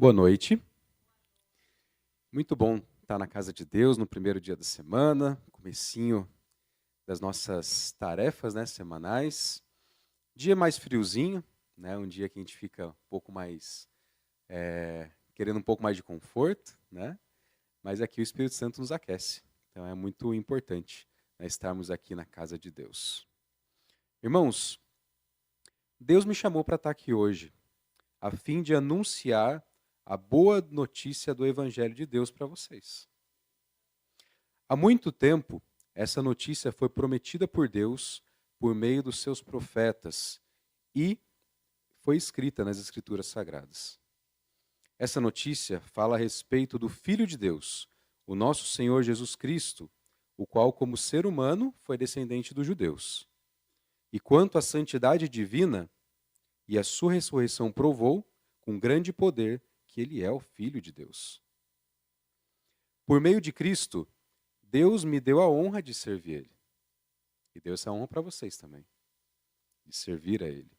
Boa noite. Muito bom estar na casa de Deus no primeiro dia da semana, comecinho das nossas tarefas, né, semanais. Dia mais friozinho, né, um dia que a gente fica um pouco mais querendo um pouco mais de conforto, né? Mas aqui o Espírito Santo nos aquece. Então é muito importante, né, estarmos aqui na casa de Deus. Irmãos, Deus me chamou para estar aqui hoje, a fim de anunciar a boa notícia do Evangelho de Deus para vocês. Há muito tempo, essa notícia foi prometida por Deus por meio dos seus profetas e foi escrita nas Escrituras Sagradas. Essa notícia fala a respeito do Filho de Deus, o nosso Senhor Jesus Cristo, o qual, como ser humano, foi descendente dos judeus. E quanto à santidade divina e a sua ressurreição provou, com grande poder, que ele é o Filho de Deus. Por meio de Cristo, Deus me deu a honra de servir Ele. E deu essa honra para vocês também, de servir a Ele.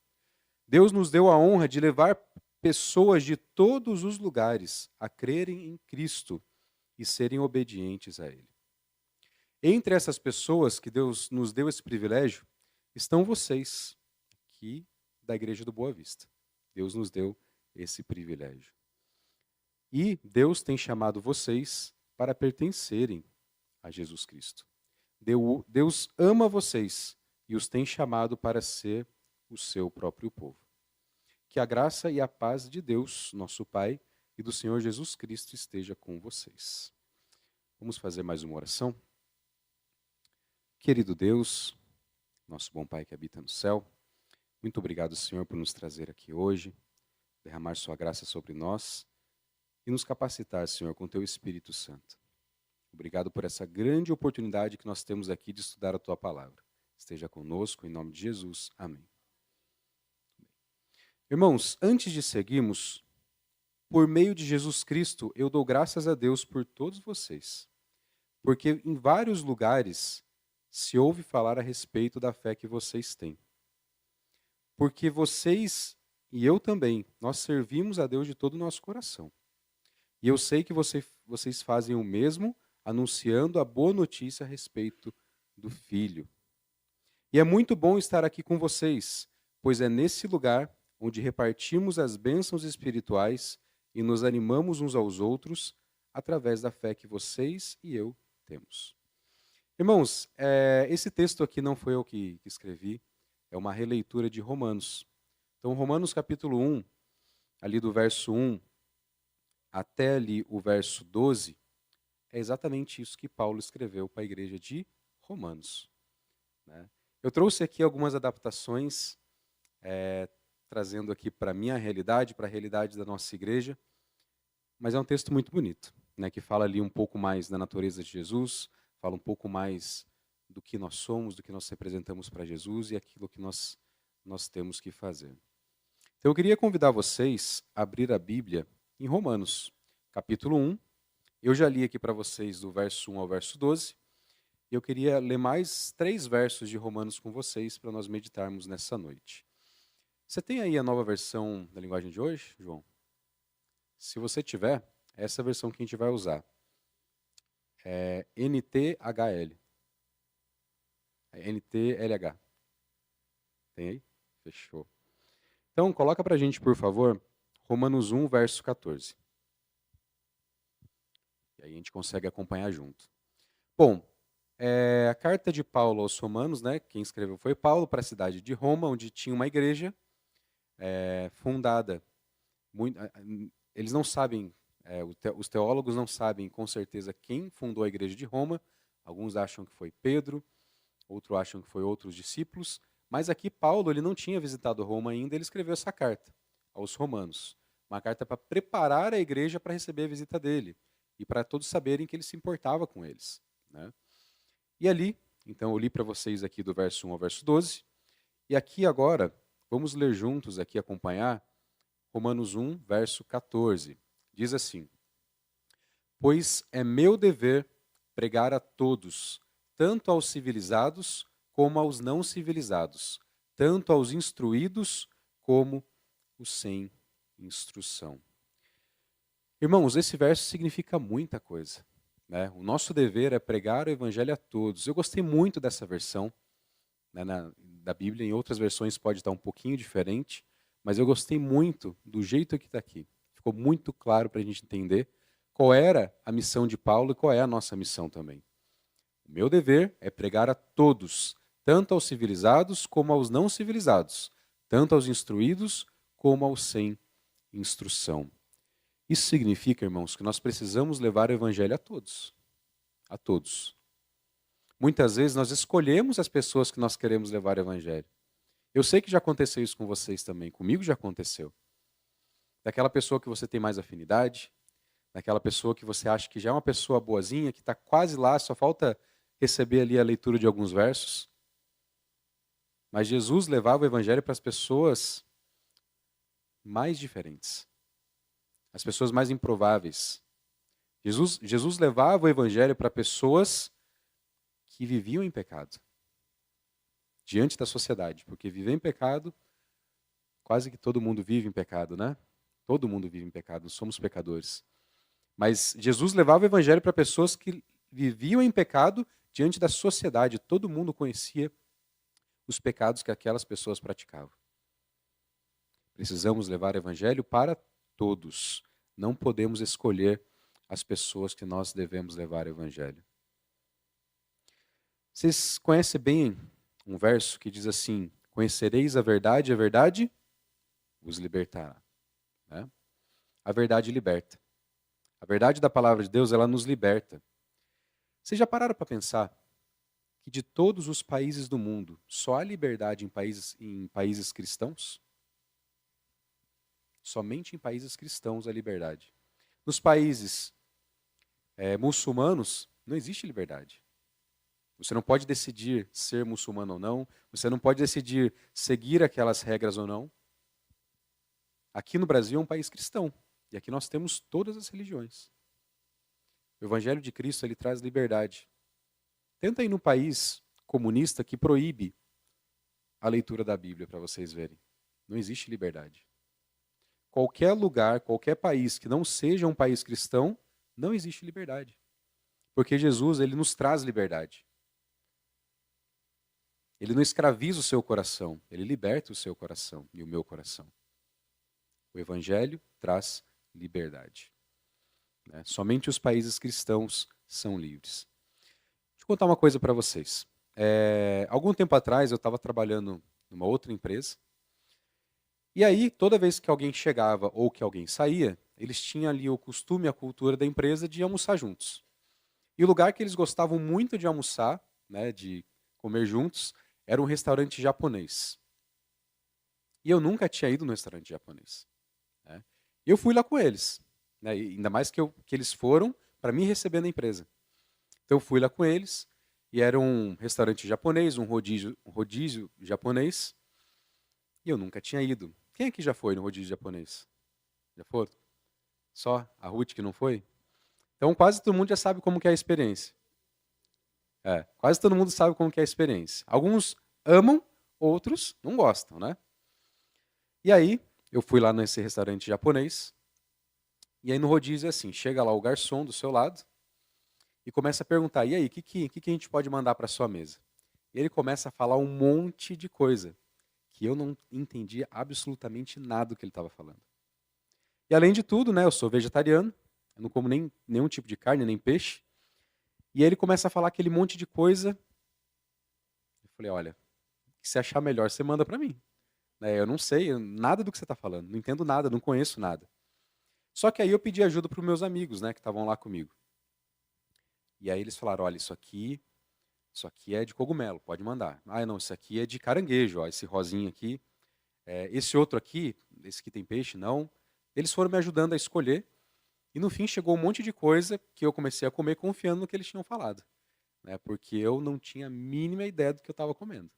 Deus nos deu a honra de levar pessoas de todos os lugares a crerem em Cristo e serem obedientes a Ele. Entre essas pessoas que Deus nos deu esse privilégio, estão vocês, aqui da Igreja do Boa Vista. Deus nos deu esse privilégio. E Deus tem chamado vocês para pertencerem a Jesus Cristo. Deus ama vocês e os tem chamado para ser o seu próprio povo. Que a graça e a paz de Deus, nosso Pai, e do Senhor Jesus Cristo esteja com vocês. Vamos fazer mais uma oração? Querido Deus, nosso bom Pai que habita no céu, muito obrigado, Senhor, por nos trazer aqui hoje, derramar sua graça sobre nós e nos capacitar, Senhor, com teu Espírito Santo. Obrigado por essa grande oportunidade que nós temos aqui de estudar a tua palavra. Esteja conosco, em nome de Jesus. Amém. Irmãos, antes de seguirmos, por meio de Jesus Cristo, eu dou graças a Deus por todos vocês, porque em vários lugares se ouve falar a respeito da fé que vocês têm. Porque vocês e eu também, nós servimos a Deus de todo o nosso coração. E eu sei que vocês fazem o mesmo, anunciando a boa notícia a respeito do Filho. E é muito bom estar aqui com vocês, pois é nesse lugar onde repartimos as bênçãos espirituais e nos animamos uns aos outros através da fé que vocês e eu temos. Irmãos, esse texto aqui não foi eu que escrevi, é uma releitura de Romanos. Então, Romanos capítulo 1, ali do verso 1 até ali o verso 12, é exatamente isso que Paulo escreveu para a igreja de Romanos, né? Eu trouxe aqui algumas adaptações, trazendo aqui para a minha realidade, para a realidade da nossa igreja, mas é um texto muito bonito, né, que fala ali um pouco mais da natureza de Jesus, fala um pouco mais do que nós somos, do que nós representamos para Jesus e aquilo que nós temos que fazer. Então eu queria convidar vocês a abrir a Bíblia em Romanos, capítulo 1. Eu já li aqui para vocês do verso 1 ao verso 12. E eu queria ler mais 3 versos de Romanos com vocês para nós meditarmos nessa noite. Você tem aí a nova versão da linguagem de hoje, João? Se você tiver, essa é a versão que a gente vai usar. É NTHL. É NTLH. Tem aí? Fechou. Então, coloca para a gente, por favor, Romanos 1, verso 14. E aí a gente consegue acompanhar junto. Bom, a carta de Paulo aos Romanos, né, quem escreveu foi Paulo, para a cidade de Roma, onde tinha uma igreja fundada. Eles não sabem, os teólogos não sabem com certeza quem fundou a igreja de Roma. Alguns acham que foi Pedro, outros acham que foi outros discípulos. Mas aqui Paulo ele não tinha visitado Roma ainda, ele escreveu essa carta aos romanos. Uma carta para preparar a igreja para receber a visita dele. E para todos saberem que ele se importava com eles, né? E ali, então eu li para vocês aqui do verso 1 ao verso 12. E aqui agora, vamos ler juntos aqui, acompanhar, Romanos 1, verso 14. Diz assim: Pois é meu dever pregar a todos, tanto aos civilizados como aos não civilizados, tanto aos instruídos como os sem instrução. Irmãos, esse verso significa muita coisa, né? O nosso dever é pregar o evangelho a todos. Eu gostei muito dessa versão, né, da Bíblia. Em outras versões pode estar um pouquinho diferente, mas eu gostei muito do jeito que está aqui. Ficou muito claro para a gente entender qual era a missão de Paulo e qual é a nossa missão também. O meu dever é pregar a todos, tanto aos civilizados como aos não civilizados, tanto aos instruídos como aos sem instrução. Isso significa, irmãos, que nós precisamos levar o evangelho a todos. A todos. Muitas vezes nós escolhemos as pessoas que nós queremos levar o evangelho. Eu sei que já aconteceu isso com vocês também, comigo já aconteceu. Daquela pessoa que você tem mais afinidade, daquela pessoa que você acha que já é uma pessoa boazinha, que está quase lá, só falta receber ali a leitura de alguns versos. Mas Jesus levava o evangelho para as pessoas mais diferentes, as pessoas mais improváveis. Jesus levava o evangelho para pessoas que viviam em pecado, diante da sociedade, porque viver em pecado, quase que todo mundo vive em pecado, né? Todo mundo vive em pecado, somos pecadores. Mas Jesus levava o evangelho para pessoas que viviam em pecado diante da sociedade, todo mundo conhecia os pecados que aquelas pessoas praticavam. Precisamos levar o evangelho para todos. Não podemos escolher as pessoas que nós devemos levar o evangelho. Vocês conhecem bem um verso que diz assim: conhecereis a verdade vos libertará. Né? A verdade liberta. A verdade da palavra de Deus, ela nos liberta. Vocês já pararam para pensar que de todos os países do mundo, só há liberdade em países cristãos? Somente em países cristãos há liberdade. Nos países muçulmanos, não existe liberdade. Você não pode decidir ser muçulmano ou não, você não pode decidir seguir aquelas regras ou não. Aqui no Brasil é um país cristão, e aqui nós temos todas as religiões. O Evangelho de Cristo, ele traz liberdade. Tenta ir num país comunista que proíbe a leitura da Bíblia para vocês verem. Não existe liberdade. Qualquer lugar, qualquer país que não seja um país cristão, não existe liberdade. Porque Jesus, ele nos traz liberdade. Ele não escraviza o seu coração, ele liberta o seu coração e o meu coração. O Evangelho traz liberdade. Né? Somente os países cristãos são livres. Deixa eu contar uma coisa para vocês. Algum tempo atrás eu estava trabalhando numa outra empresa. E aí, toda vez que alguém chegava ou que alguém saía, eles tinham ali o costume, a cultura da empresa de almoçar juntos. E o lugar que eles gostavam muito de almoçar, né, de comer juntos, era um restaurante japonês. E eu nunca tinha ido no restaurante japonês. Né? E eu fui lá com eles. Né? E ainda mais que eles foram para me receber na empresa. Então eu fui lá com eles, e era um restaurante japonês, um rodízio japonês, e eu nunca tinha ido. Quem aqui já foi no rodízio japonês? Já foram? Só a Ruth que não foi? Então quase todo mundo já sabe como que é a experiência. Quase todo mundo sabe como que é a experiência. Alguns amam, outros não gostam, né? E aí, eu fui lá nesse restaurante japonês, e aí no rodízio é assim, chega lá o garçom do seu lado, e começa a perguntar, e aí, o que a gente pode mandar para sua mesa? E ele começa a falar um monte de coisa, que eu não entendia absolutamente nada do que ele estava falando. E além de tudo, né, eu sou vegetariano, eu não como nenhum tipo de carne, nem peixe, e aí ele começa a falar aquele monte de coisa. Eu falei, olha, o que você achar melhor, você manda para mim. Eu não sei nada do que você está falando, não entendo nada, não conheço nada. Só que aí eu pedi ajuda para os meus amigos, né, que estavam lá comigo. E aí eles falaram, olha, isso aqui é de cogumelo, pode mandar. Ah, não, isso aqui é de caranguejo, ó, esse rosinho aqui. Esse outro aqui, esse que tem peixe, não. Eles foram me ajudando a escolher. E no fim chegou um monte de coisa que eu comecei a comer confiando no que eles tinham falado. Né, porque eu não tinha a mínima ideia do que eu estava comendo.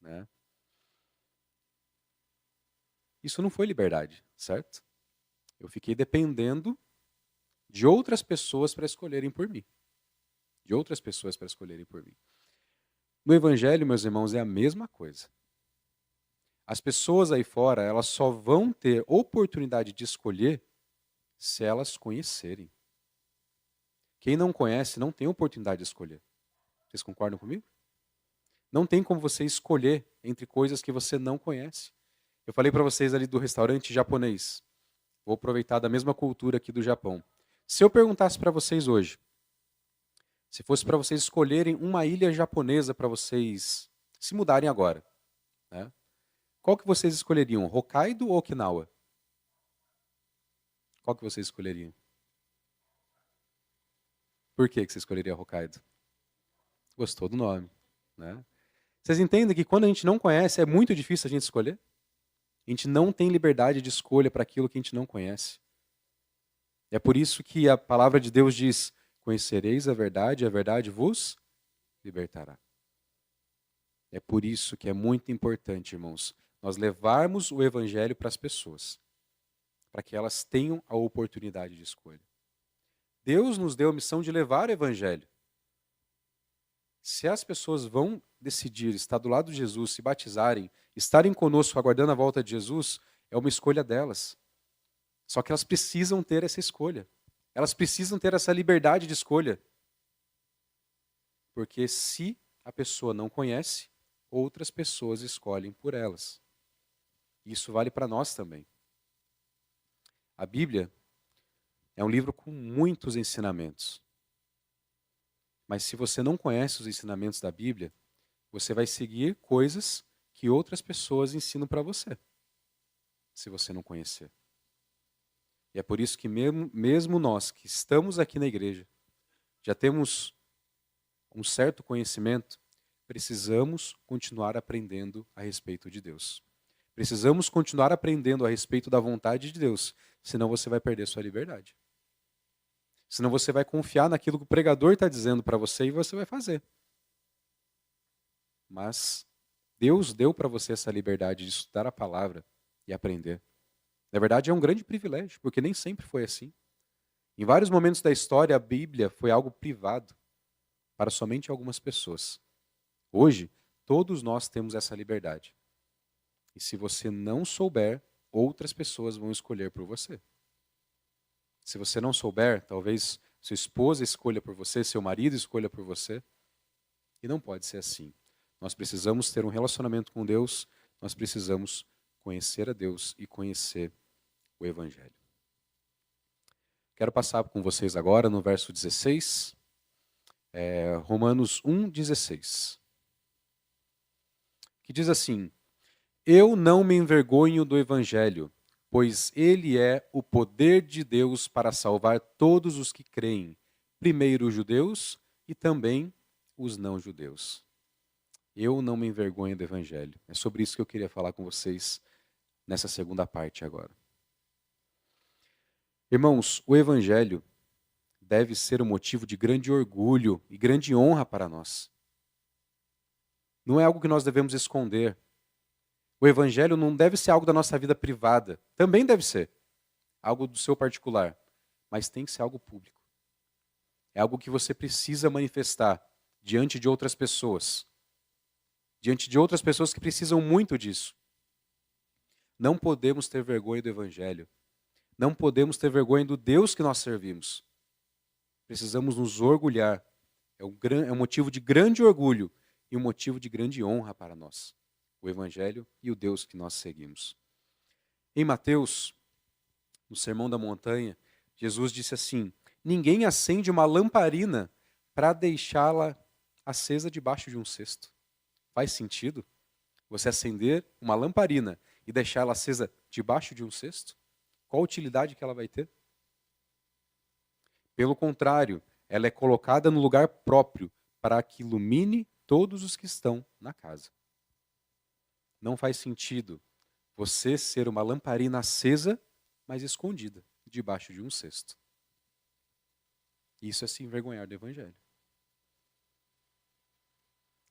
Né? Isso não foi liberdade, certo? Eu fiquei dependendo de outras pessoas para escolherem por mim. De outras pessoas para escolherem por mim. No Evangelho, meus irmãos, é a mesma coisa. As pessoas aí fora, elas só vão ter oportunidade de escolher se elas conhecerem. Quem não conhece não tem oportunidade de escolher. Vocês concordam comigo? Não tem como você escolher entre coisas que você não conhece. Eu falei para vocês ali do restaurante japonês. Vou aproveitar da mesma cultura aqui do Japão. Se eu perguntasse para vocês hoje, se fosse para vocês escolherem uma ilha japonesa para vocês se mudarem agora, né? Qual que vocês escolheriam? Hokkaido ou Okinawa? Qual que vocês escolheriam? Por que você escolheria Hokkaido? Gostou do nome, né? Vocês entendem que quando a gente não conhece, é muito difícil a gente escolher? A gente não tem liberdade de escolha para aquilo que a gente não conhece. É por isso que a palavra de Deus diz: conhecereis a verdade vos libertará. É por isso que é muito importante, irmãos, nós levarmos o evangelho para as pessoas, para que elas tenham a oportunidade de escolha. Deus nos deu a missão de levar o evangelho. Se as pessoas vão decidir estar do lado de Jesus, se batizarem, estarem conosco aguardando a volta de Jesus, é uma escolha delas. Só que elas precisam ter essa escolha. Elas precisam ter essa liberdade de escolha. Porque se a pessoa não conhece, outras pessoas escolhem por elas. Isso vale para nós também. A Bíblia é um livro com muitos ensinamentos. Mas se você não conhece os ensinamentos da Bíblia, você vai seguir coisas que outras pessoas ensinam para você, se você não conhecer. E é por isso que mesmo nós que estamos aqui na igreja, já temos um certo conhecimento, precisamos continuar aprendendo a respeito de Deus. Precisamos continuar aprendendo a respeito da vontade de Deus, senão você vai perder sua liberdade. Senão você vai confiar naquilo que o pregador está dizendo para você e você vai fazer. Mas Deus deu para você essa liberdade de estudar a palavra e aprender. Na verdade, é um grande privilégio, porque nem sempre foi assim. Em vários momentos da história, a Bíblia foi algo privado para somente algumas pessoas. Hoje, todos nós temos essa liberdade. E se você não souber, outras pessoas vão escolher por você. Se você não souber, talvez sua esposa escolha por você, seu marido escolha por você. E não pode ser assim. Nós precisamos ter um relacionamento com Deus, nós precisamos conhecer a Deus e conhecer o Evangelho. Quero passar com vocês agora no verso 16, Romanos 1,16, que diz assim: eu não me envergonho do Evangelho, pois ele é o poder de Deus para salvar todos os que creem, primeiro os judeus e também os não-judeus. Eu não me envergonho do Evangelho. É sobre isso que eu queria falar com vocês nessa segunda parte agora. Irmãos, o Evangelho deve ser um motivo de grande orgulho e grande honra para nós. Não é algo que nós devemos esconder. O Evangelho não deve ser algo da nossa vida privada. Também deve ser algo do seu particular. Mas tem que ser algo público. É algo que você precisa manifestar diante de outras pessoas. Diante de outras pessoas que precisam muito disso. Não podemos ter vergonha do Evangelho. Não podemos ter vergonha do Deus que nós servimos. Precisamos nos orgulhar. É um motivo de grande orgulho e um motivo de grande honra para nós. O Evangelho e o Deus que nós seguimos. Em Mateus, no Sermão da Montanha, Jesus disse assim: ninguém acende uma lamparina para deixá-la acesa debaixo de um cesto. Faz sentido você acender uma lamparina e deixá-la acesa debaixo de um cesto? Qual a utilidade que ela vai ter? Pelo contrário, ela é colocada no lugar próprio para que ilumine todos os que estão na casa. Não faz sentido você ser uma lamparina acesa, mas escondida, debaixo de um cesto. Isso é se envergonhar do Evangelho.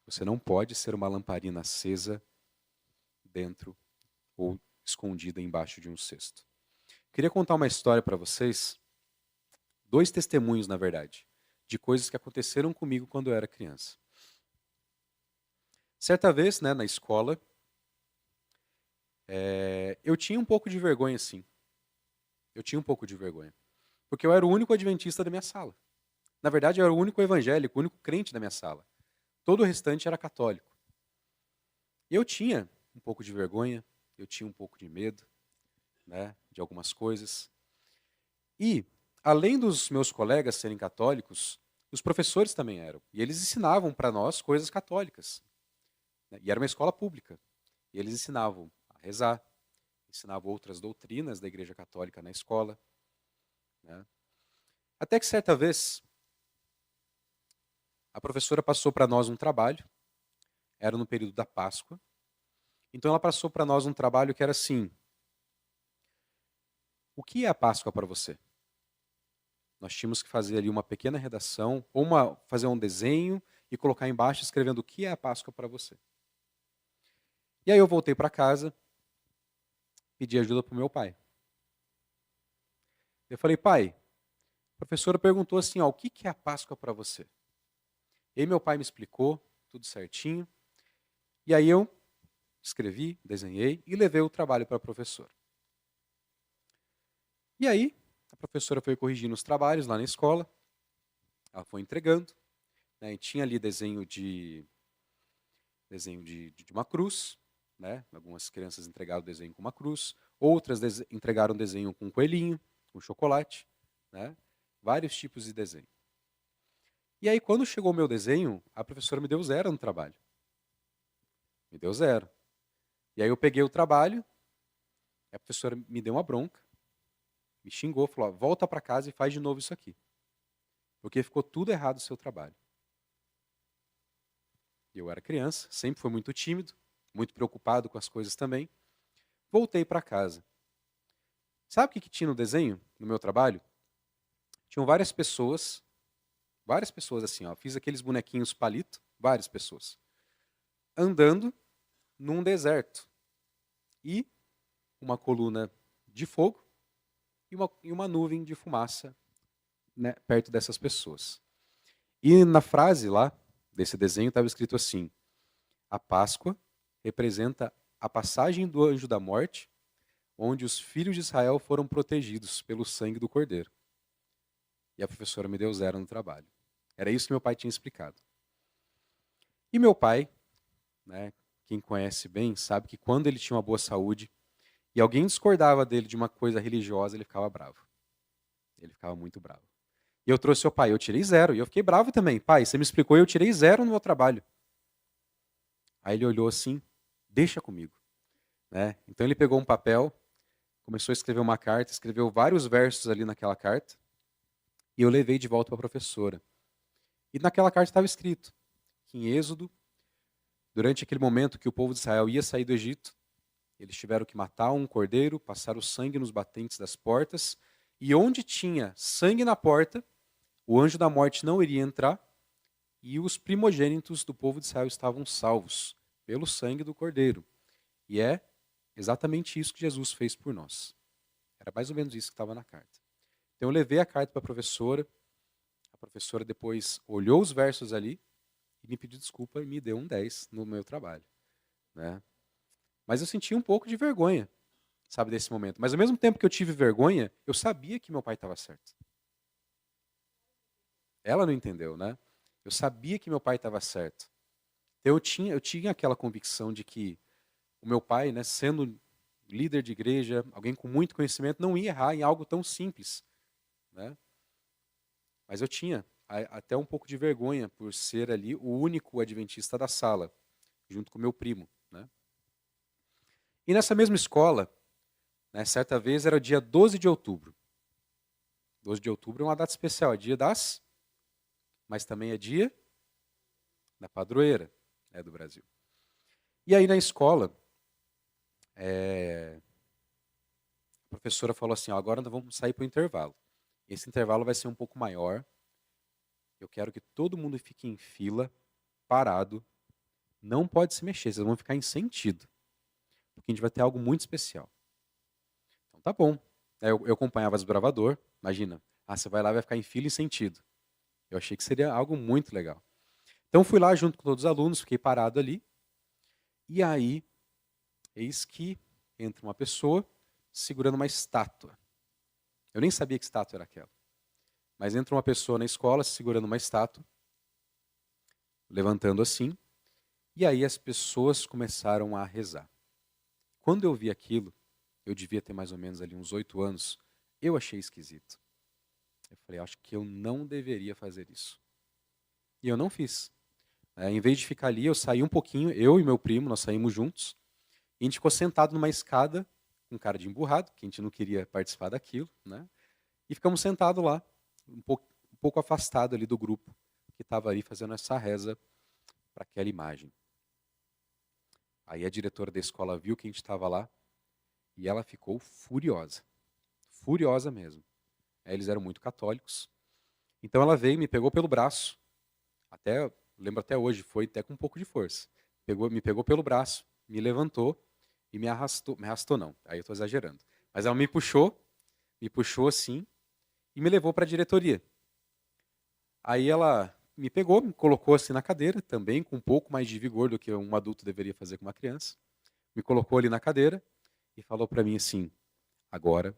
Você não pode ser uma lamparina acesa dentro ou escondida embaixo de um cesto. Queria contar uma história para vocês, 2 testemunhos, na verdade, de coisas que aconteceram comigo quando eu era criança. Certa vez, na escola, eu tinha um pouco de vergonha, sim. Eu tinha um pouco de vergonha. Porque eu era o único adventista da minha sala. Na verdade, eu era o único evangélico, o único crente da minha sala. Todo o restante era católico. E eu tinha um pouco de vergonha, eu tinha um pouco de medo, né, de algumas coisas. E, além dos meus colegas serem católicos, os professores também eram. E eles ensinavam para nós coisas católicas, né? E era uma escola pública. E eles ensinavam a rezar, ensinavam outras doutrinas da Igreja Católica na escola, né? Até que certa vez, a professora passou para nós um trabalho, era no período da Páscoa. Então ela passou para nós um trabalho que era assim: o que é a Páscoa para você? Nós tínhamos que fazer ali uma pequena redação, ou fazer um desenho e colocar embaixo escrevendo o que é a Páscoa para você. E aí eu voltei para casa, pedi ajuda para o meu pai. Eu falei, pai, a professora perguntou assim, ó, o que é a Páscoa para você? E aí meu pai me explicou tudo certinho. E aí eu escrevi, desenhei e levei o trabalho para a professora. E aí a professora foi corrigindo os trabalhos lá na escola, ela foi entregando, né, e tinha ali desenho de uma cruz, né? Algumas crianças entregaram o desenho com uma cruz, outras entregaram desenho com um coelhinho, com chocolate, né? Vários tipos de desenho. E aí, quando chegou o meu desenho, a professora me deu 0 no trabalho. Me deu 0. E aí eu peguei o trabalho, a professora me deu uma bronca, me xingou, falou, ó, volta para casa e faz de novo isso aqui. Porque ficou tudo errado o seu trabalho. Eu era criança, sempre fui muito tímido, muito preocupado com as coisas também. Voltei para casa. Sabe o que tinha no desenho, no meu trabalho? Tinham várias pessoas assim, ó. Fiz aqueles bonequinhos palito, várias pessoas, andando num deserto. E uma coluna de fogo e uma nuvem de fumaça, né, perto dessas pessoas. E na frase lá, desse desenho, estava escrito assim, a Páscoa representa a passagem do anjo da morte, onde os filhos de Israel foram protegidos pelo sangue do Cordeiro. E a professora me deu 0 no trabalho. Era isso que meu pai tinha explicado. E meu pai, né, quem conhece bem, sabe que quando ele tinha uma boa saúde e alguém discordava dele de uma coisa religiosa, ele ficava bravo. Ele ficava muito bravo. E eu trouxe ao pai, eu tirei 0. E eu fiquei bravo também. Pai, você me explicou e eu tirei 0 no meu trabalho. Aí ele olhou assim, deixa comigo. Né? Então ele pegou um papel, começou a escrever uma carta, escreveu vários versos ali naquela carta, e eu levei de volta para a professora. E naquela carta estava escrito que em Êxodo, durante aquele momento que o povo de Israel ia sair do Egito, eles tiveram que matar um cordeiro, passar o sangue nos batentes das portas, e onde tinha sangue na porta, o anjo da morte não iria entrar, e os primogênitos do povo de Israel estavam salvos pelo sangue do cordeiro. E é exatamente isso que Jesus fez por nós. Era mais ou menos isso que estava na carta. Então eu levei a carta para a professora depois olhou os versos ali e me pediu desculpa e me deu um 10 no meu trabalho. Né? Mas eu senti um pouco de vergonha, sabe, desse momento. Mas ao mesmo tempo que eu tive vergonha, eu sabia que meu pai estava certo. Ela não entendeu, né? Eu sabia que meu pai estava certo. Então eu tinha aquela convicção de que o meu pai, né, sendo líder de igreja, alguém com muito conhecimento, não ia errar em algo tão simples. Né? Mas eu tinha até um pouco de vergonha por ser ali o único adventista da sala, junto com meu primo. Né? E nessa mesma escola, né, certa vez era dia 12 de outubro. 12 de outubro é uma data especial, é dia das... Mas também é dia da padroeira, né, do Brasil. E aí na escola, a professora falou assim, ó, agora nós vamos sair para o intervalo. Esse intervalo vai ser um pouco maior. Eu quero que todo mundo fique em fila, parado. Não pode se mexer, vocês vão ficar em sentido. Porque a gente vai ter algo muito especial. Então tá bom. Eu acompanhava desbravador, imagina. Você vai lá e vai ficar em fila e sentido. Eu achei que seria algo muito legal. Então fui lá junto com todos os alunos, fiquei parado ali. E aí, eis que entra uma pessoa segurando uma estátua. Eu nem sabia que estátua era aquela. Mas entra uma pessoa na escola segurando uma estátua, levantando assim, e aí as pessoas começaram a rezar. Quando eu vi aquilo, eu devia ter mais ou menos ali uns 8 anos, eu achei esquisito. Eu falei, acho que eu não deveria fazer isso. E eu não fiz. Em vez de ficar ali, eu saí um pouquinho, eu e meu primo, nós saímos juntos, e a gente ficou sentado numa escada, com cara de emburrado, que a gente não queria participar daquilo, né? E ficamos sentados lá, um pouco afastado ali do grupo que estava ali fazendo essa reza para aquela imagem. Aí a diretora da escola viu que a gente estava lá e ela ficou furiosa. Furiosa mesmo. Eles eram muito católicos. Então ela veio, me pegou pelo braço, lembro até hoje, foi até com um pouco de força. Me pegou pelo braço, me levantou e me arrastou não, aí eu estou exagerando. Mas ela me puxou assim e me levou para a diretoria. Aí ela me pegou, me colocou assim na cadeira, também com um pouco mais de vigor do que um adulto deveria fazer com uma criança. Me colocou ali na cadeira e falou para mim assim, agora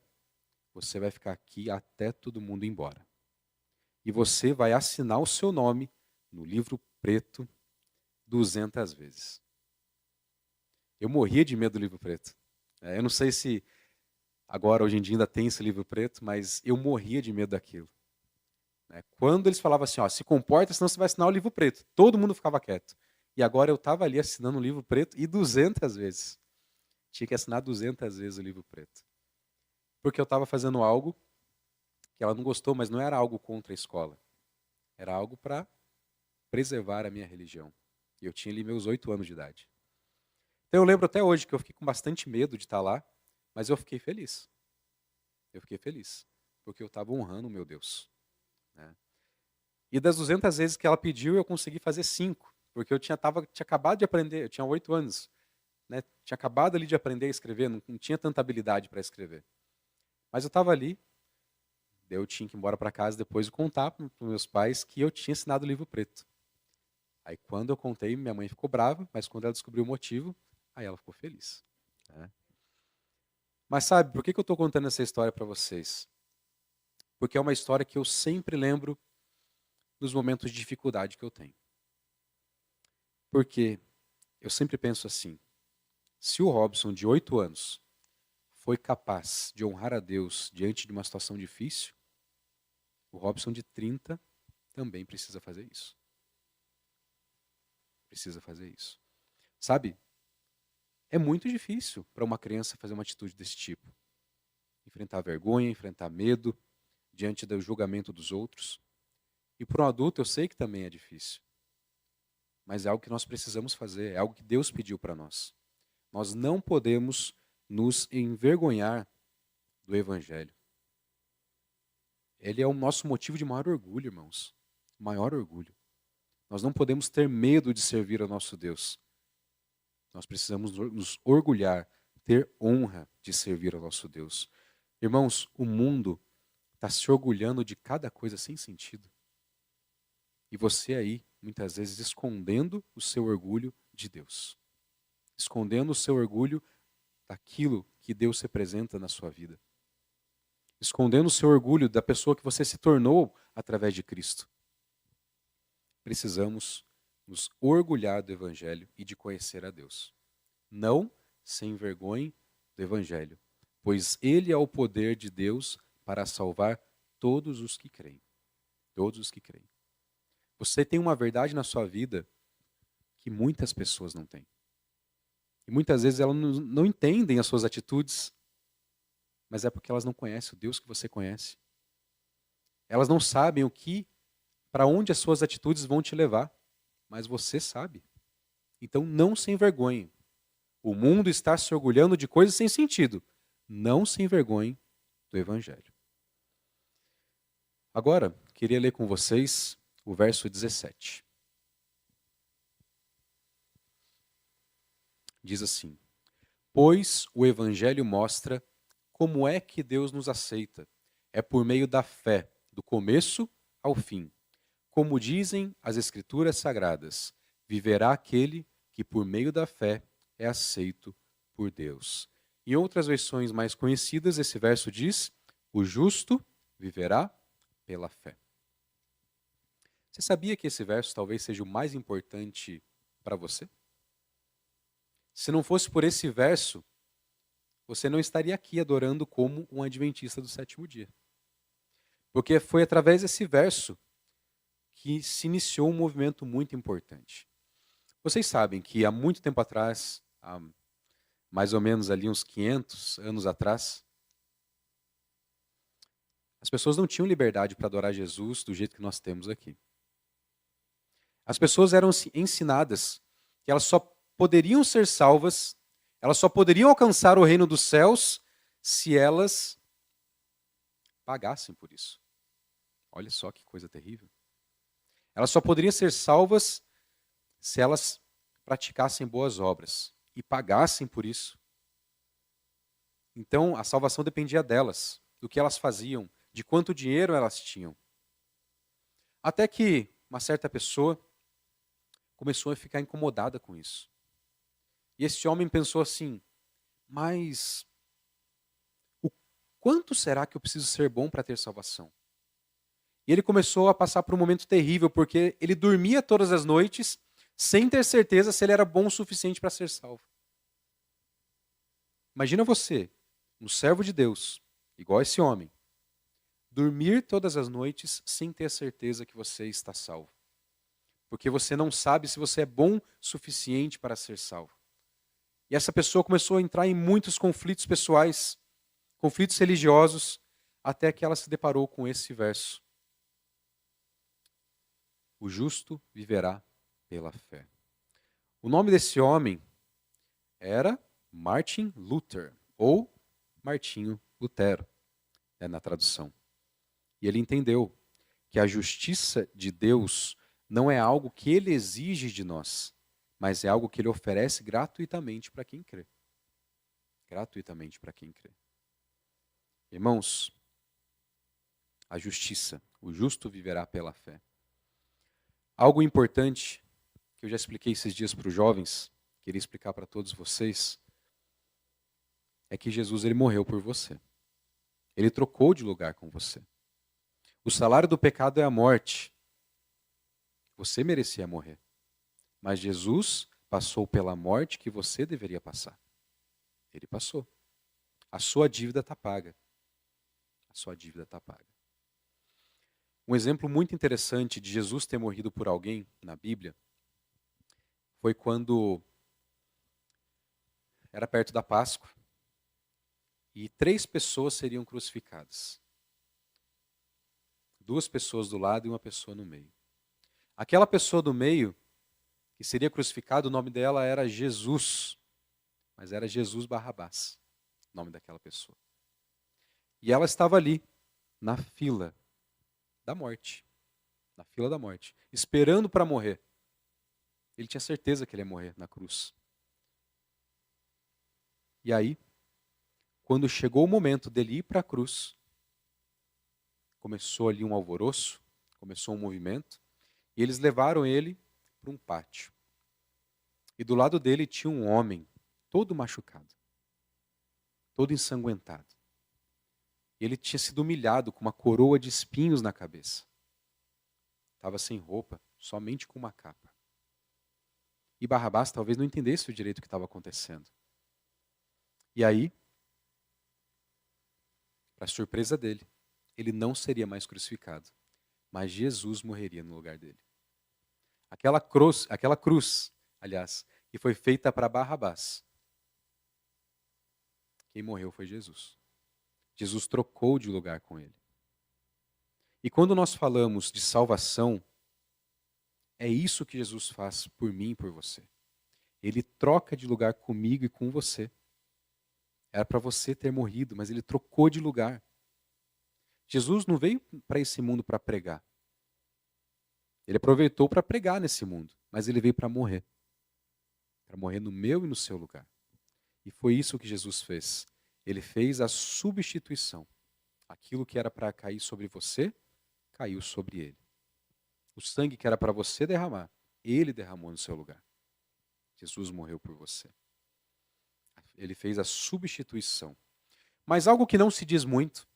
você vai ficar aqui até todo mundo ir embora. E você vai assinar o seu nome no livro preto 200 vezes. Eu morria de medo do livro preto. Eu não sei se agora, hoje em dia, ainda tem esse livro preto, mas eu morria de medo daquilo. Quando eles falavam assim, ó, se comporta, senão você vai assinar o livro preto. Todo mundo ficava quieto. E agora eu estava ali assinando o livro preto e 200 vezes. Tinha que assinar 200 vezes o livro preto. Porque eu estava fazendo algo que ela não gostou, mas não era algo contra a escola. Era algo para preservar a minha religião. E eu tinha ali meus 8 anos de idade. Então eu lembro até hoje que eu fiquei com bastante medo de estar lá, mas eu fiquei feliz. Eu fiquei feliz, porque eu estava honrando o meu Deus. E das 200 vezes que ela pediu, eu consegui fazer 5, porque eu tinha acabado de aprender, eu tinha 8 anos, tinha acabado ali de aprender a escrever, não tinha tanta habilidade para escrever. Mas eu estava ali, eu tinha que ir embora para casa depois e contar para os meus pais que eu tinha assinado o livro preto. Aí quando eu contei, minha mãe ficou brava, mas quando ela descobriu o motivo, aí ela ficou feliz. Mas sabe, por que eu estou contando essa história para vocês? Porque é uma história que eu sempre lembro nos momentos de dificuldade que eu tenho. Porque eu sempre penso assim, se o Robson, de 8 anos, foi capaz de honrar a Deus diante de uma situação difícil, o Robson de 30 também precisa fazer isso. Precisa fazer isso. Sabe, é muito difícil para uma criança fazer uma atitude desse tipo. Enfrentar vergonha, enfrentar medo, diante do julgamento dos outros. E para um adulto eu sei que também é difícil. Mas é algo que nós precisamos fazer, é algo que Deus pediu para nós. Nós não podemos nos envergonhar do Evangelho. Ele é o nosso motivo de maior orgulho, irmãos. Maior orgulho. Nós não podemos ter medo de servir ao nosso Deus. Nós precisamos nos orgulhar, ter honra de servir ao nosso Deus. Irmãos, o mundo está se orgulhando de cada coisa sem sentido. E você aí, muitas vezes, escondendo o seu orgulho de Deus. Escondendo o seu orgulho daquilo que Deus representa na sua vida. Escondendo o seu orgulho da pessoa que você se tornou através de Cristo. Precisamos nos orgulhar do Evangelho e de conhecer a Deus. Não se envergonhe do Evangelho, pois ele é o poder de Deus para salvar todos os que creem. Todos os que creem. Você tem uma verdade na sua vida que muitas pessoas não têm. E muitas vezes elas não entendem as suas atitudes, mas é porque elas não conhecem o Deus que você conhece. Elas não sabem para onde as suas atitudes vão te levar, mas você sabe. Então não se envergonhe. O mundo está se orgulhando de coisas sem sentido. Não se envergonhe do Evangelho. Agora, queria ler com vocês o verso 17. Diz assim: pois o Evangelho mostra como é que Deus nos aceita. É por meio da fé, do começo ao fim. Como dizem as Escrituras Sagradas, viverá aquele que por meio da fé é aceito por Deus. Em outras versões mais conhecidas, esse verso diz: O justo viverá pela fé. Você sabia que esse verso talvez seja o mais importante para você? Se não fosse por esse verso, você não estaria aqui adorando como um adventista do sétimo dia. Porque foi através desse verso que se iniciou um movimento muito importante. Vocês sabem que há muito tempo atrás, há mais ou menos ali uns 500 anos atrás, as pessoas não tinham liberdade para adorar Jesus do jeito que nós temos aqui. As pessoas eram ensinadas que elas só poderiam ser salvas, elas só poderiam alcançar o reino dos céus se elas pagassem por isso. Olha só que coisa terrível. Elas só poderiam ser salvas se elas praticassem boas obras e pagassem por isso. Então, a salvação dependia delas, do que elas faziam, de quanto dinheiro elas tinham. Até que uma certa pessoa começou a ficar incomodada com isso. E esse homem pensou assim: mas o quanto será que eu preciso ser bom para ter salvação? E ele começou a passar por um momento terrível, porque ele dormia todas as noites sem ter certeza se ele era bom o suficiente para ser salvo. Imagina você, um servo de Deus, igual esse homem, dormir todas as noites sem ter certeza que você está salvo. Porque você não sabe se você é bom o suficiente para ser salvo. E essa pessoa começou a entrar em muitos conflitos pessoais, conflitos religiosos, até que ela se deparou com esse verso. O justo viverá pela fé. O nome desse homem era Martin Luther, ou Martinho Lutero, na tradução. E ele entendeu que a justiça de Deus não é algo que ele exige de nós, mas é algo que ele oferece gratuitamente para quem crê. Gratuitamente para quem crê. Irmãos, a justiça, o justo viverá pela fé. Algo importante que eu já expliquei esses dias para os jovens, queria explicar para todos vocês, é que Jesus ele morreu por você. Ele trocou de lugar com você. O salário do pecado é a morte. Você merecia morrer. Mas Jesus passou pela morte que você deveria passar. Ele passou. A sua dívida está paga. A sua dívida está paga. Um exemplo muito interessante de Jesus ter morrido por alguém na Bíblia foi quando era perto da Páscoa e 3 pessoas seriam crucificadas. 2 pessoas do lado e uma pessoa no meio. Aquela pessoa do meio, que seria crucificada, o nome dela era Jesus, mas era Jesus Barrabás, o nome daquela pessoa. E ela estava ali, na fila da morte, esperando para morrer. Ele tinha certeza que ele ia morrer na cruz. E aí, quando chegou o momento dele ir para a cruz, começou ali um alvoroço, começou um movimento, e eles levaram ele para um pátio. E do lado dele tinha um homem, todo machucado, todo ensanguentado. Ele tinha sido humilhado com uma coroa de espinhos na cabeça. Estava sem roupa, somente com uma capa. E Barrabás talvez não entendesse o direito que estava acontecendo. E aí, para surpresa dele, ele não seria mais crucificado, mas Jesus morreria no lugar dele. Aquela cruz, aliás, que foi feita para Barrabás, quem morreu foi Jesus. Jesus trocou de lugar com ele. E quando nós falamos de salvação, é isso que Jesus faz por mim e por você. Ele troca de lugar comigo e com você. Era para você ter morrido, mas ele trocou de lugar. Jesus não veio para esse mundo para pregar. Ele aproveitou para pregar nesse mundo, mas ele veio para morrer. Para morrer no meu e no seu lugar. E foi isso que Jesus fez. Ele fez a substituição. Aquilo que era para cair sobre você, caiu sobre ele. O sangue que era para você derramar, ele derramou no seu lugar. Jesus morreu por você. Ele fez a substituição. Mas algo que não se diz muito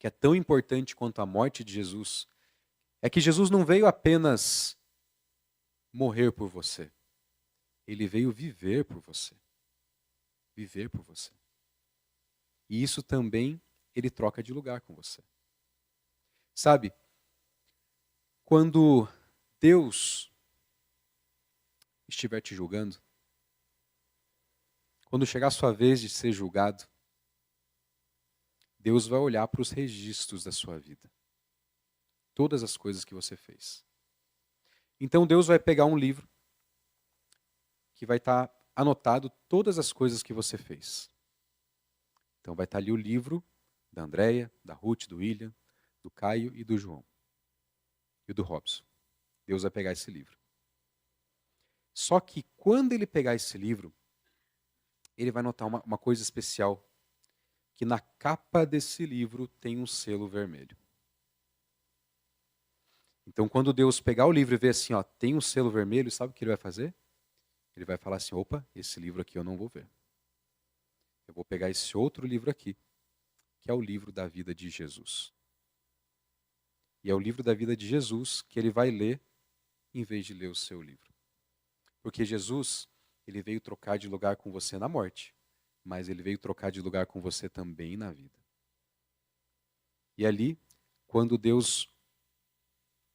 que é tão importante quanto a morte de Jesus, é que Jesus não veio apenas morrer por você. Ele veio viver por você. Viver por você. E isso também ele troca de lugar com você. Sabe, quando Deus estiver te julgando, quando chegar a sua vez de ser julgado, Deus vai olhar para os registros da sua vida. Todas as coisas que você fez. Então Deus vai pegar um livro que vai estar anotado todas as coisas que você fez. Então vai estar ali o livro da Andréia, da Ruth, do William, do Caio e do João. E do Robson. Deus vai pegar esse livro. Só que quando ele pegar esse livro, ele vai notar uma coisa especial, que na capa desse livro tem um selo vermelho. Então quando Deus pegar o livro e ver assim, ó, tem um selo vermelho, sabe o que ele vai fazer? Ele vai falar assim, opa, esse livro aqui eu não vou ver. Eu vou pegar esse outro livro aqui, que é o livro da vida de Jesus. E é o livro da vida de Jesus que ele vai ler em vez de ler o seu livro. Porque Jesus, ele veio trocar de lugar com você na morte, mas ele veio trocar de lugar com você também na vida. E ali, quando Deus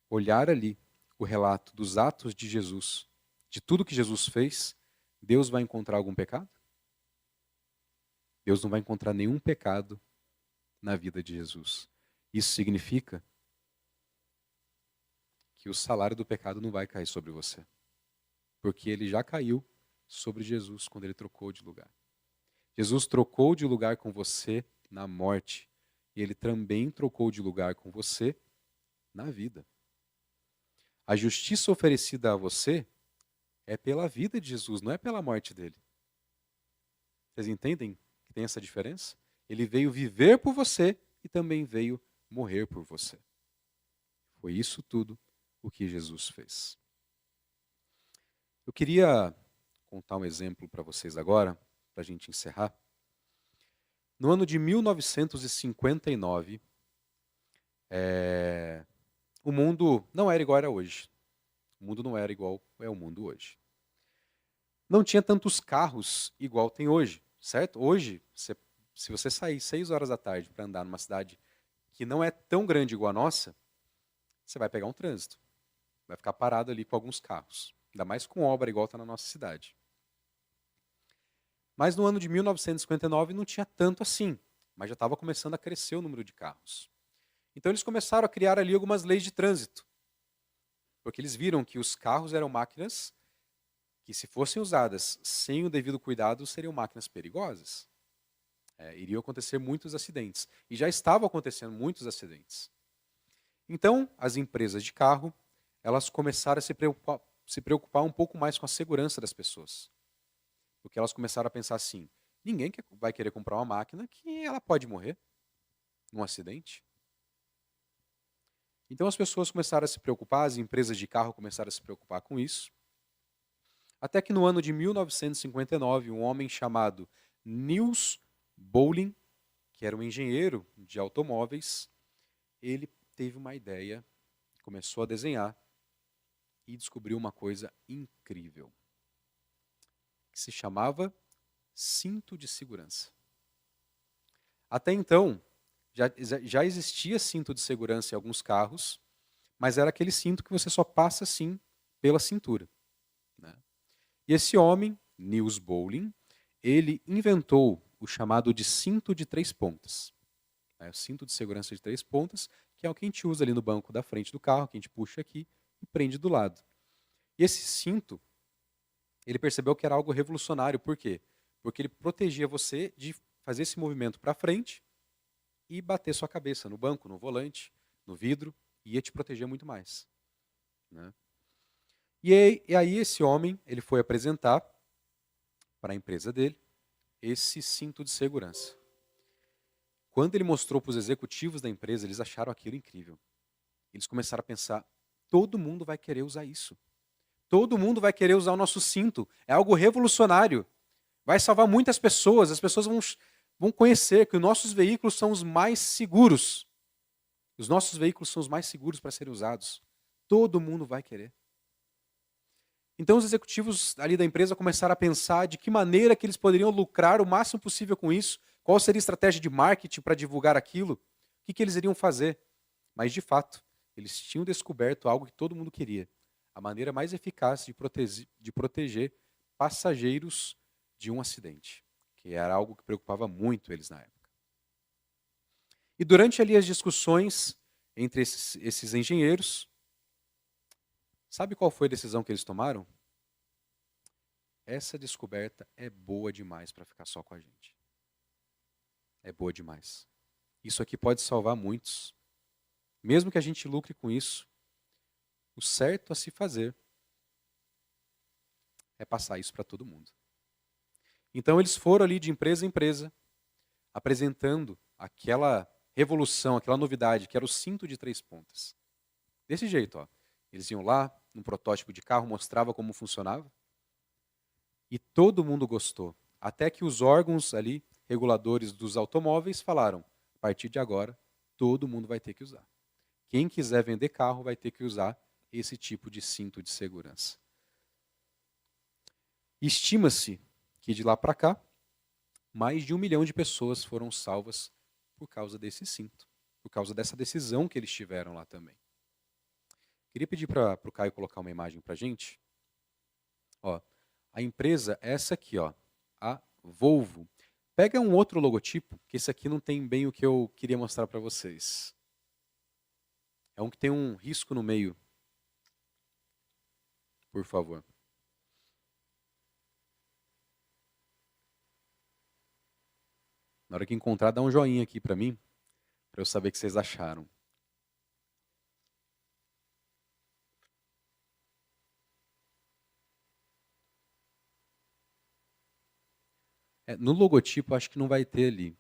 olhar ali o relato dos atos de Jesus, de tudo que Jesus fez, Deus vai encontrar algum pecado? Deus não vai encontrar nenhum pecado na vida de Jesus. Isso significa que o salário do pecado não vai cair sobre você. Porque ele já caiu sobre Jesus quando ele trocou de lugar. Jesus trocou de lugar com você na morte. E ele também trocou de lugar com você na vida. A justiça oferecida a você é pela vida de Jesus, não é pela morte dele. Vocês entendem que tem essa diferença? Ele veio viver por você e também veio morrer por você. Foi isso tudo o que Jesus fez. Eu queria contar um exemplo para vocês agora, para a gente encerrar. No ano de 1959, o mundo não era igual era hoje. O mundo não era igual é o mundo hoje. Não tinha tantos carros igual tem hoje, certo? Hoje, se você sair 6 horas da tarde para andar numa cidade que não é tão grande igual a nossa, você vai pegar um trânsito. Vai ficar parado ali com alguns carros. Ainda mais com obra igual está na nossa cidade. Mas no ano de 1959 não tinha tanto assim, mas já estava começando a crescer o número de carros. Então eles começaram a criar ali algumas leis de trânsito. Porque eles viram que os carros eram máquinas que, se fossem usadas sem o devido cuidado, seriam máquinas perigosas. Iriam acontecer muitos acidentes. E já estavam acontecendo muitos acidentes. Então, as empresas de carro, elas começaram a se preocupar um pouco mais com a segurança das pessoas. Porque elas começaram a pensar assim, ninguém vai querer comprar uma máquina que ela pode morrer num acidente. Então as pessoas começaram a se preocupar, as empresas de carro começaram a se preocupar com isso. Até que no ano de 1959, um homem chamado Niels Bohlin, que era um engenheiro de automóveis, ele teve uma ideia, começou a desenhar e descobriu uma coisa incrível, que se chamava cinto de segurança. Até então, já existia cinto de segurança em alguns carros, mas era aquele cinto que você só passa assim pela cintura. Né? E esse homem, Niels Bohlin, ele inventou o chamado de cinto de 3 pontas. O cinto de segurança de 3 pontas, que é o que a gente usa ali no banco da frente do carro, que a gente puxa aqui e prende do lado. E esse cinto, ele percebeu que era algo revolucionário. Por quê? Porque ele protegia você de fazer esse movimento para frente e bater sua cabeça no banco, no volante, no vidro, e ia te proteger muito mais. Né? E aí esse homem, ele foi apresentar para a empresa dele esse cinto de segurança. Quando ele mostrou para os executivos da empresa, eles acharam aquilo incrível. Eles começaram a pensar, todo mundo vai querer usar isso. Todo mundo vai querer usar o nosso cinto. É algo revolucionário. Vai salvar muitas pessoas. As pessoas vão conhecer que os nossos veículos são os mais seguros. Os nossos veículos são os mais seguros para serem usados. Todo mundo vai querer. Então os executivos ali da empresa começaram a pensar de que maneira que eles poderiam lucrar o máximo possível com isso, qual seria a estratégia de marketing para divulgar aquilo, o que eles iriam fazer. Mas, de fato, eles tinham descoberto algo que todo mundo queria. A maneira mais eficaz de proteger passageiros de um acidente, que era algo que preocupava muito eles na época. E durante ali as discussões entre esses engenheiros, sabe qual foi a decisão que eles tomaram? Essa descoberta é boa demais para ficar só com a gente. É boa demais. Isso aqui pode salvar muitos. Mesmo que a gente lucre com isso, o certo a se fazer é passar isso para todo mundo. Então eles foram ali de empresa em empresa, apresentando aquela revolução, aquela novidade, que era o cinto de 3 pontas. Desse jeito, ó. Eles iam lá, num protótipo de carro, mostrava como funcionava. E todo mundo gostou. Até que os órgãos ali, reguladores dos automóveis, falaram: a partir de agora, todo mundo vai ter que usar. Quem quiser vender carro vai ter que usar esse tipo de cinto de segurança. Estima-se que de lá para cá, mais de 1 milhão de pessoas foram salvas por causa desse cinto, por causa dessa decisão que eles tiveram lá também. Queria pedir para o Caio colocar uma imagem para a gente. Ó, a empresa é essa aqui, ó, a Volvo. Pega um outro logotipo, que esse aqui não tem bem o que eu queria mostrar para vocês. É um que tem um risco no meio. Por favor. Na hora que encontrar, dá um joinha aqui para mim, para eu saber o que vocês acharam. No logotipo, acho que não vai ter ali.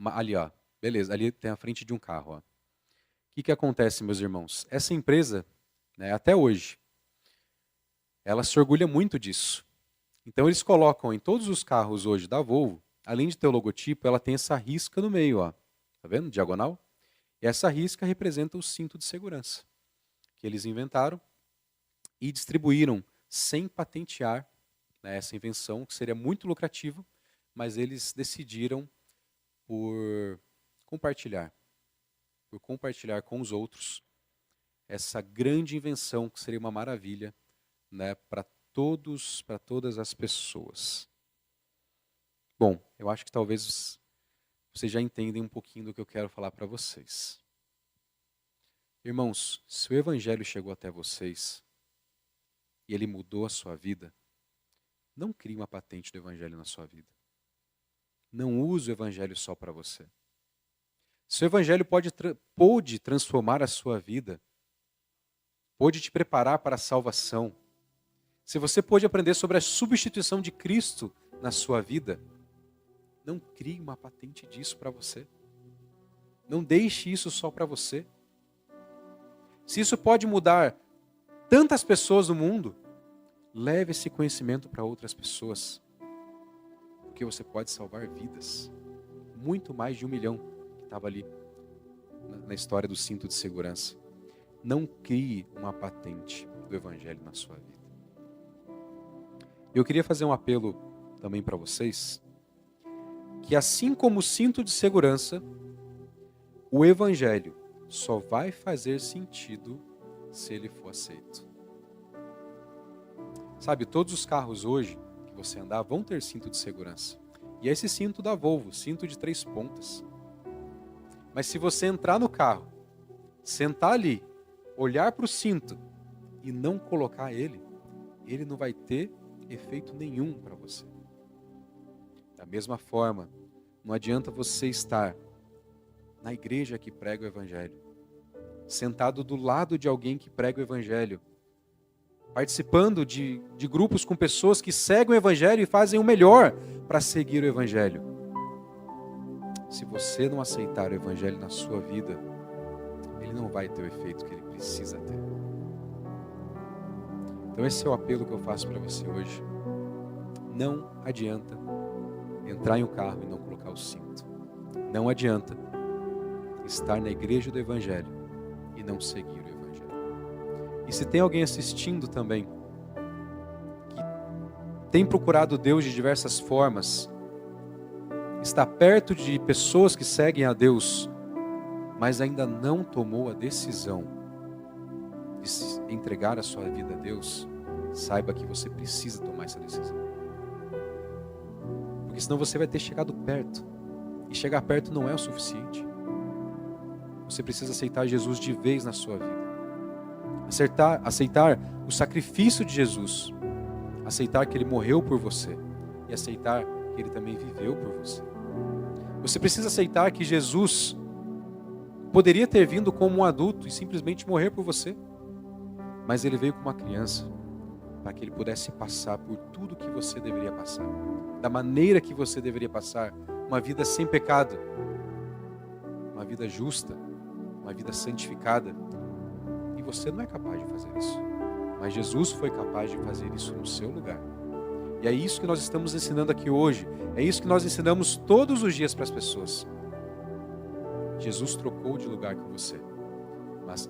Ali, ó. Beleza, ali tem a frente de um carro. Ó. O que acontece, meus irmãos? Essa empresa, né, até hoje, ela se orgulha muito disso. Então, eles colocam em todos os carros hoje da Volvo, além de ter o logotipo, ela tem essa risca no meio. Ó. Tá vendo? Diagonal. E essa risca representa o cinto de segurança que eles inventaram e distribuíram sem patentear, né, essa invenção, que seria muito lucrativo, mas eles decidiram por compartilhar com os outros essa grande invenção que seria uma maravilha, né, para todas as pessoas. Bom, eu acho que talvez vocês já entendem um pouquinho do que eu quero falar para vocês. Irmãos, se o Evangelho chegou até vocês e ele mudou a sua vida, não crie uma patente do Evangelho na sua vida. Não use o Evangelho só para você. Se o Evangelho pôde transformar a sua vida, pôde te preparar para a salvação, se você pôde aprender sobre a substituição de Cristo na sua vida, não crie uma patente disso para você. Não deixe isso só para você. Se isso pode mudar tantas pessoas no mundo, leve esse conhecimento para outras pessoas. Porque você pode salvar vidas. Muito mais de 1 milhão que estava ali na história do cinto de segurança. Não crie uma patente do Evangelho na sua vida. Eu queria fazer um apelo também para vocês, que assim como o cinto de segurança, o Evangelho só vai fazer sentido se ele for aceito. Sabe, todos os carros hoje que você andar vão ter cinto de segurança. E é esse cinto da Volvo, cinto de 3 pontas. Mas se você entrar no carro, sentar ali, olhar para o cinto e não colocar ele, ele não vai ter efeito nenhum para você. Da mesma forma, não adianta você estar na igreja que prega o Evangelho, sentado do lado de alguém que prega o Evangelho, participando de grupos com pessoas que seguem o Evangelho e fazem o melhor para seguir o Evangelho. Se você não aceitar o Evangelho na sua vida, ele não vai ter o efeito que ele precisa ter. Então esse é o apelo que eu faço para você hoje. Não adianta entrar em um carro e não colocar o cinto. Não adianta estar na igreja do Evangelho e não seguir o Evangelho. E se tem alguém assistindo também, que tem procurado Deus de diversas formas, está perto de pessoas que seguem a Deus, mas ainda não tomou a decisão de entregar a sua vida a Deus, saiba que você precisa tomar essa decisão. Porque senão você vai ter chegado perto. E chegar perto não é o suficiente. Você precisa aceitar Jesus de vez na sua vida. Aceitar o sacrifício de Jesus. Aceitar que Ele morreu por você. E aceitar que Ele também viveu por você. Você precisa aceitar que Jesus poderia ter vindo como um adulto e simplesmente morrer por você. Mas Ele veio como uma criança, para que Ele pudesse passar por tudo que você deveria passar. Da maneira que você deveria passar. Uma vida sem pecado. Uma vida justa. Uma vida santificada. E você não é capaz de fazer isso. Mas Jesus foi capaz de fazer isso no seu lugar. E é isso que nós estamos ensinando aqui hoje. É isso que nós ensinamos todos os dias para as pessoas. Jesus trocou de lugar com você. Mas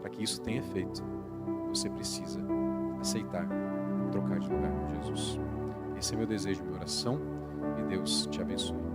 para que isso tenha efeito, você precisa aceitar trocar de lugar com Jesus. Esse é meu desejo, minha oração. E Deus te abençoe.